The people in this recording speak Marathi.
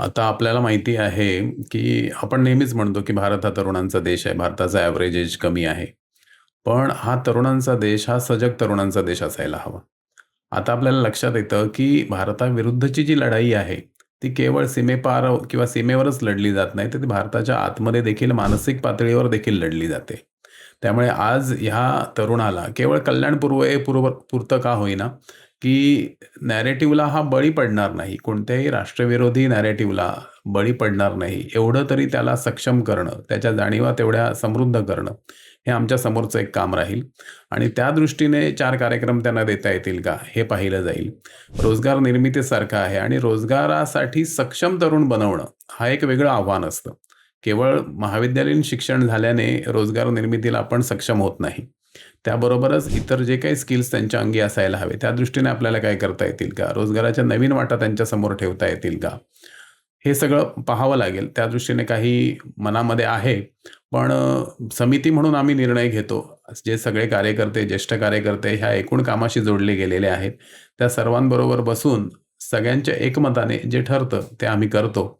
आता आपल्याला माहिती आहे, की आपण नेहमीच म्हणतो, की भारत हा तरुणांचा देश आहे. भारताचा ॲव्हरेज एज कमी आहे. पण हा तरुणांचा देश, हा सजग तरुणांचा देश असायला हवा. आता आपल्याला लक्षात येतं, की भारताविरुद्धची जी लढाई आहे, ती केवळ सीमेपार किंवा सीमेवरच लढली जात नाही, तर ती भारताच्या आतमध्ये देखील मानसिक पातळीवर देखील लढली जाते. त्यामुळे आज ह्या तरुणाला केवळ पुरतं का होईना, की नॅरेटिव्हला हा बळी पडणार नाही. कोणत्याही राष्ट्रविरोधी नॅरेटिव्हला बळी पडणार नाही, एवढं तरी त्याला सक्षम करणं, त्याच्या जाणीवा तेवढ्या समृद्ध करणं, हे आमच्या समोरचं एक काम राहील आणि त्या दृष्टीने 4 कार्यक्रम त्यांना देता येतील का, हे पाहिलं जाईल. रोजगार निर्मितीसारखं आहे आणि रोजगारासाठी सक्षम तरुण बनवणं, हा एक वेगळं आव्हान असतं. केवळ महाविद्यालयीन शिक्षण झाल्याने रोजगार निर्मितीला आपण सक्षम होत नाही. त्याबरोबरच इतर जे काही स्किल्स त्यांच्या अंगी असायला हवे, त्या दृष्टीने आपल्याला काय करता येतील का? रोजगाराच्या नवीन वाटा त्यांच्यासमोर ठेवता येतील का? हे सगळं पाहावं लागेल. त्या दृष्टीने काही मनामध्ये आहे. पण समिती म्हणून आम्ही निर्णय घेतो. जे सगळे कार्यकर्ते, ज्येष्ठ कार्यकर्ते ह्या एकूण कामाशी जोडले गेलेले आहेत. त्या सर्वांबरोबर बसून सगळ्यांच्या एकमताने जे ठरतं ते आम्ही करतो